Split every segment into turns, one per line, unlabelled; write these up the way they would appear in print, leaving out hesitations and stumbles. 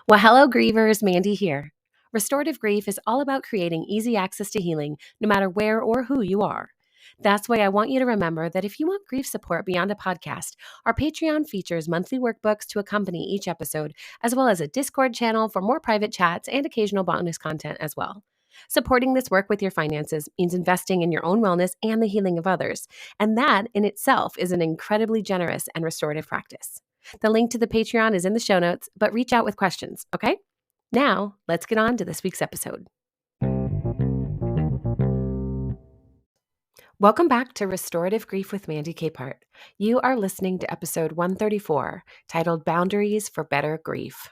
Well, hello, grievers. Mandy here. Restorative grief is all about creating easy access to healing, no matter where or who you are. That's why I want you to remember that if you want grief support beyond a podcast, our Patreon features monthly workbooks to accompany each episode, as well as a Discord channel for more private chats and occasional bonus content as well. Supporting this work with your finances means investing in your own wellness and the healing of others, and that in itself is an incredibly generous and restorative practice. The link to the Patreon is in the show notes, but reach out with questions, okay? Now, let's get on to this week's episode. Welcome back to Restorative Grief with Mandy Capehart. You are listening to episode 134, titled Boundaries for Better Grief.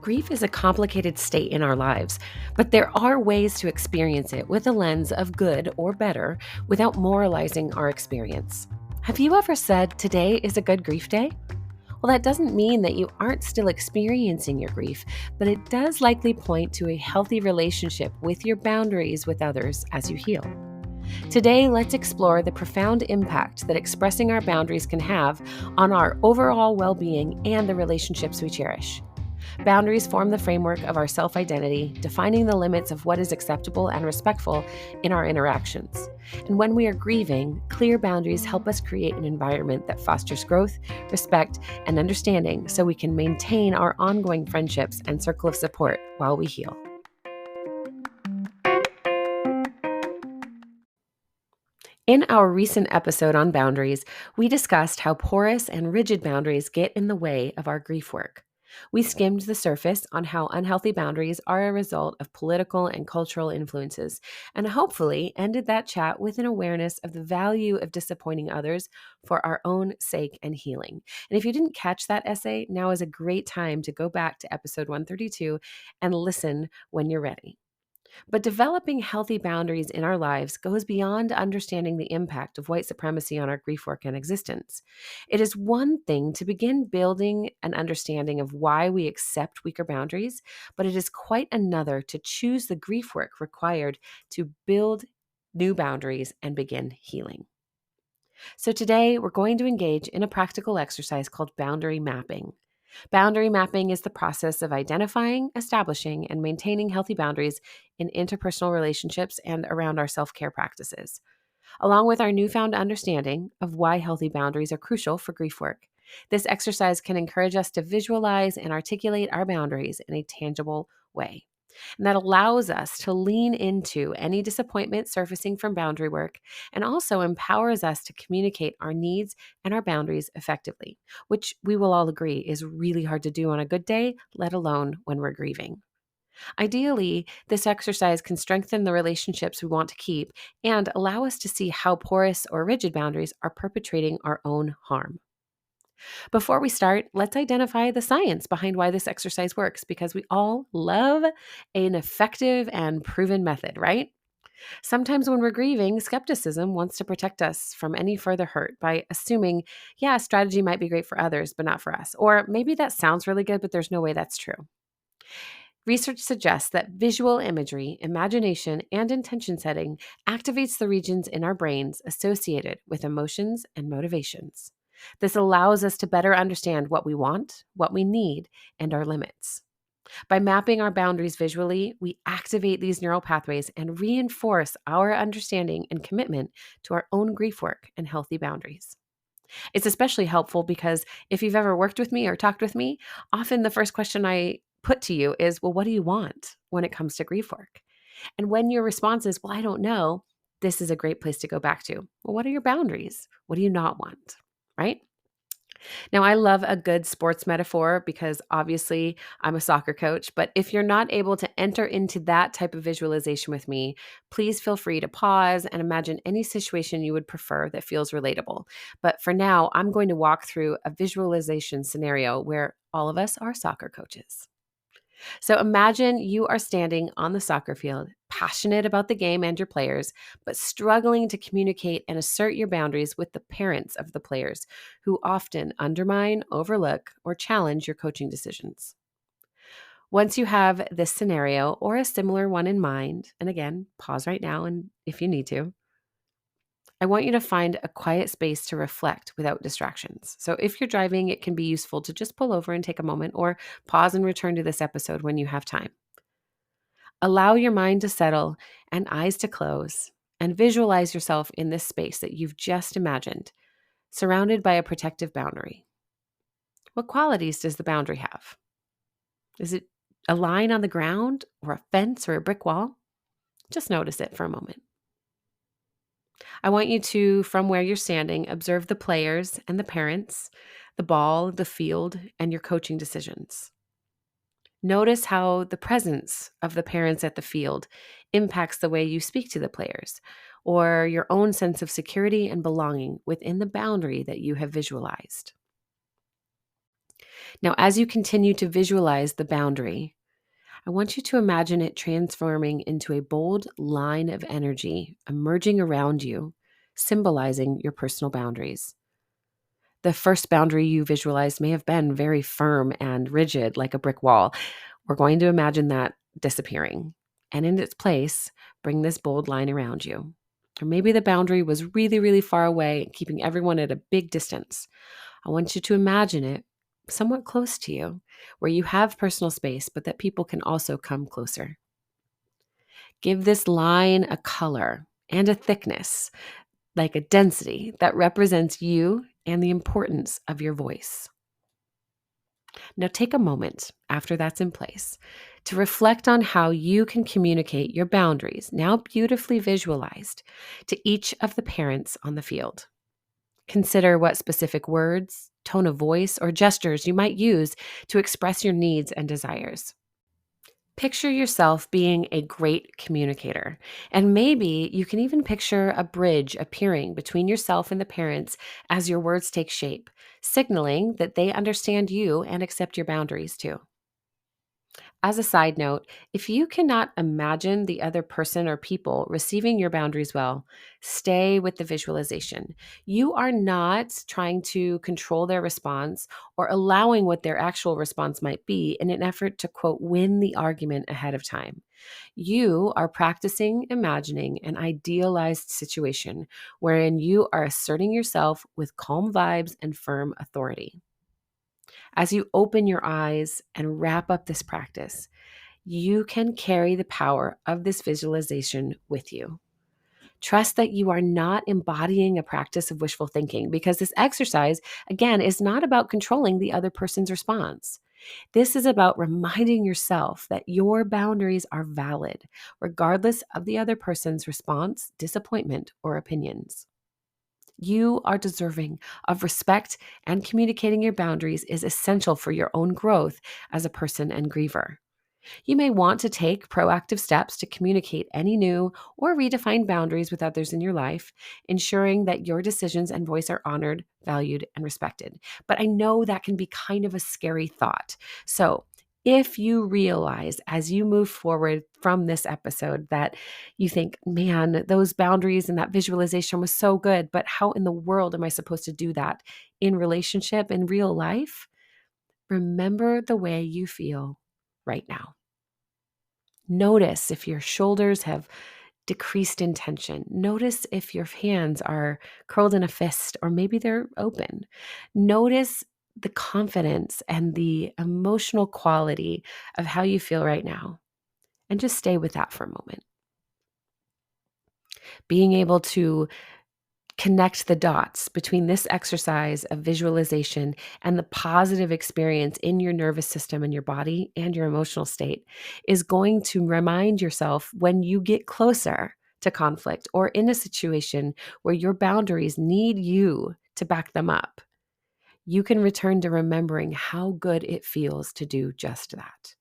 Grief is a complicated state in our lives, but there are ways to experience it with a lens of good or better without moralizing our experience. Have you ever said, "Today is a good grief day"? Well, that doesn't mean that you aren't still experiencing your grief, but it does likely point to a healthy relationship with your boundaries with others as you heal. Today, let's explore the profound impact that expressing our boundaries can have on our overall well-being and the relationships we cherish. Boundaries form the framework of our self-identity, defining the limits of what is acceptable and respectful in our interactions. And when we are grieving, clear boundaries help us create an environment that fosters growth, respect, and understanding so we can maintain our ongoing friendships and circle of support while we heal. In our recent episode on boundaries, we discussed how porous and rigid boundaries get in the way of our grief work. We skimmed the surface on how unhealthy boundaries are a result of political and cultural influences, and hopefully ended that chat with an awareness of the value of disappointing others for our own sake and healing. And if you didn't catch that essay, now is a great time to go back to episode 132 and listen when you're ready. But developing healthy boundaries in our lives goes beyond understanding the impact of white supremacy on our grief work and existence. It is one thing to begin building an understanding of why we accept weaker boundaries, but it is quite another to choose the grief work required to build new boundaries and begin healing. So today, we're going to engage in a practical exercise called boundary mapping. Boundary mapping is the process of identifying, establishing, and maintaining healthy boundaries in interpersonal relationships and around our self-care practices, along with our newfound understanding of why healthy boundaries are crucial for grief work. This exercise can encourage us to visualize and articulate our boundaries in a tangible way. And that allows us to lean into any disappointment surfacing from boundary work and also empowers us to communicate our needs and our boundaries effectively, which we will all agree is really hard to do on a good day, let alone when we're grieving. Ideally, this exercise can strengthen the relationships we want to keep and allow us to see how porous or rigid boundaries are perpetrating our own harm. Before we start, let's identify the science behind why this exercise works, because we all love an effective and proven method, right? Sometimes when we're grieving, skepticism wants to protect us from any further hurt by assuming, yeah, a strategy might be great for others, but not for us. Or maybe that sounds really good, but there's no way that's true. Research suggests that visual imagery, imagination, and intention setting activates the regions in our brains associated with emotions and motivations. This allows us to better understand what we want, what we need, and our limits. By mapping our boundaries visually, we activate these neural pathways and reinforce our understanding and commitment to our own grief work and healthy boundaries. It's especially helpful because if you've ever worked with me or talked with me, often the first question I put to you is, well, what do you want when it comes to grief work? And when your response is, well, I don't know, this is a great place to go back to. Well, what are your boundaries? What do you not want? Right? Now, I love a good sports metaphor because obviously I'm a soccer coach, but if you're not able to enter into that type of visualization with me, please feel free to pause and imagine any situation you would prefer that feels relatable. But for now, I'm going to walk through a visualization scenario where all of us are soccer coaches. So imagine you are standing on the soccer field, passionate about the game and your players, but struggling to communicate and assert your boundaries with the parents of the players who often undermine, overlook, or challenge your coaching decisions. Once you have this scenario or a similar one in mind, and again, pause right now and if you need to, I want you to find a quiet space to reflect without distractions. So if you're driving, it can be useful to just pull over and take a moment or pause and return to this episode when you have time. Allow your mind to settle and eyes to close and visualize yourself in this space that you've just imagined, surrounded by a protective boundary. What qualities does the boundary have? Is it a line on the ground or a fence or a brick wall? Just notice it for a moment. I want you to, from where you're standing, observe the players and the parents, the ball, the field, and your coaching decisions. Notice how the presence of the parents at the field impacts the way you speak to the players or your own sense of security and belonging within the boundary that you have visualized. Now, as you continue to visualize the boundary, I want you to imagine it transforming into a bold line of energy emerging around you, symbolizing your personal boundaries. The first boundary you visualized may have been very firm and rigid, like a brick wall. We're going to imagine that disappearing. And in its place, bring this bold line around you. Or maybe the boundary was really, really far away, keeping everyone at a big distance. I want you to imagine it somewhat close to you, where you have personal space, but that people can also come closer. Give this line a color and a thickness, like a density that represents you and the importance of your voice. Now take a moment after that's in place to reflect on how you can communicate your boundaries, now beautifully visualized, to each of the parents on the field. Consider what specific words, tone of voice, or gestures you might use to express your needs and desires. Picture yourself being a great communicator, and maybe you can even picture a bridge appearing between yourself and the parents as your words take shape, signaling that they understand you and accept your boundaries too. As a side note, if you cannot imagine the other person or people receiving your boundaries well, stay with the visualization. You are not trying to control their response or allowing what their actual response might be in an effort to, quote, win the argument ahead of time. You are practicing imagining an idealized situation wherein you are asserting yourself with calm vibes and firm authority. As you open your eyes and wrap up this practice, you can carry the power of this visualization with you. Trust that you are not embodying a practice of wishful thinking because this exercise, again, is not about controlling the other person's response. This is about reminding yourself that your boundaries are valid, regardless of the other person's response, disappointment, or opinions. You are deserving of respect, and communicating your boundaries is essential for your own growth as a person and griever. You may want to take proactive steps to communicate any new or redefine boundaries with others in your life, ensuring that your decisions and voice are honored, valued, and respected. But I know that can be kind of a scary thought. So, if you realize as you move forward from this episode that you think, man, those boundaries and that visualization was so good, but how in the world am I supposed to do that in relationship, in real life? Remember the way you feel right now. Notice if your shoulders have decreased in tension. Notice if your hands are curled in a fist or maybe they're open. Notice the confidence and the emotional quality of how you feel right now. And just stay with that for a moment. Being able to connect the dots between this exercise of visualization and the positive experience in your nervous system and your body and your emotional state is going to remind yourself when you get closer to conflict or in a situation where your boundaries need you to back them up. You can return to remembering how good it feels to do just that.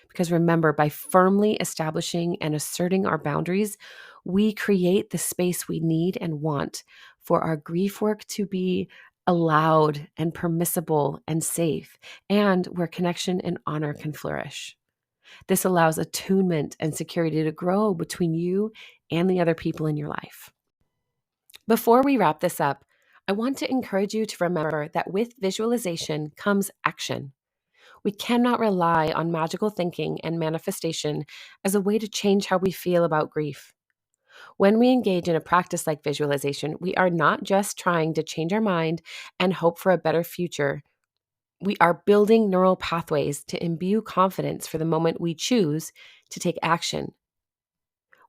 Because remember, by firmly establishing and asserting our boundaries, we create the space we need and want for our grief work to be allowed and permissible and safe, and where connection and honor can flourish. This allows attunement and security to grow between you and the other people in your life. Before we wrap this up, I want to encourage you to remember that with visualization comes action. We cannot rely on magical thinking and manifestation as a way to change how we feel about grief. When we engage in a practice like visualization, we are not just trying to change our mind and hope for a better future. We are building neural pathways to imbue confidence for the moment we choose to take action.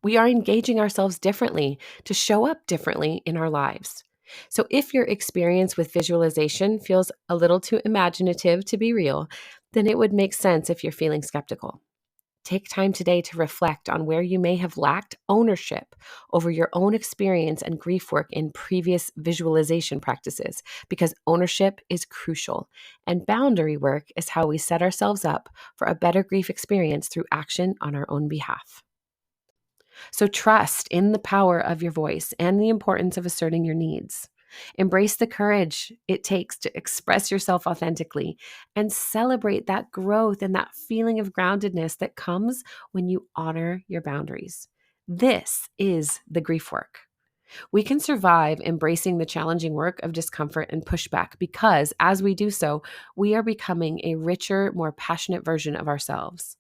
We are engaging ourselves differently to show up differently in our lives. So, if your experience with visualization feels a little too imaginative to be real, then it would make sense if you're feeling skeptical. Take time today to reflect on where you may have lacked ownership over your own experience and grief work in previous visualization practices, because ownership is crucial, and boundary work is how we set ourselves up for a better grief experience through action on our own behalf. So trust in the power of your voice and the importance of asserting your needs. Embrace the courage it takes to express yourself authentically and celebrate that growth and that feeling of groundedness that comes when you honor your boundaries. This is the grief work. We can survive embracing the challenging work of discomfort and pushback because, as we do so, we are becoming a richer, more passionate version of ourselves.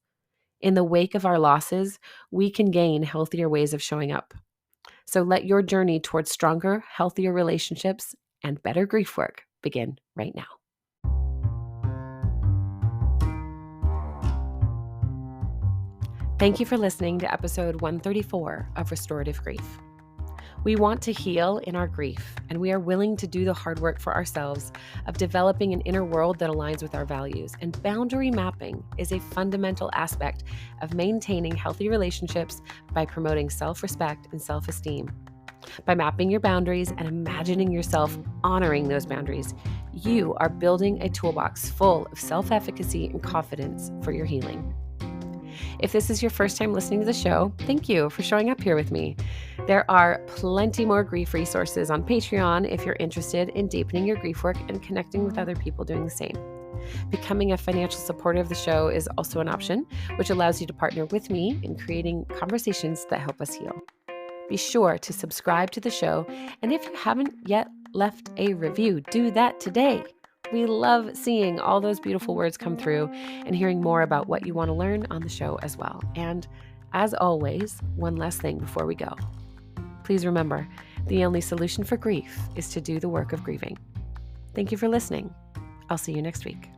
In the wake of our losses, we can gain healthier ways of showing up. So let your journey towards stronger, healthier relationships and better grief work begin right now. Thank you for listening to episode 134 of Restorative Grief. We want to heal in our grief, and we are willing to do the hard work for ourselves of developing an inner world that aligns with our values. And boundary mapping is a fundamental aspect of maintaining healthy relationships by promoting self-respect and self-esteem. By mapping your boundaries and imagining yourself honoring those boundaries, you are building a toolbox full of self-efficacy and confidence for your healing. If this is your first time listening to the show, thank you for showing up here with me. There are plenty more grief resources on Patreon if you're interested in deepening your grief work and connecting with other people doing the same. Becoming a financial supporter of the show is also an option, which allows you to partner with me in creating conversations that help us heal. Be sure to subscribe to the show, and if you haven't yet left a review, do that today. We love seeing all those beautiful words come through and hearing more about what you want to learn on the show as well. And as always, one last thing before we go. Please remember, the only solution for grief is to do the work of grieving. Thank you for listening. I'll see you next week.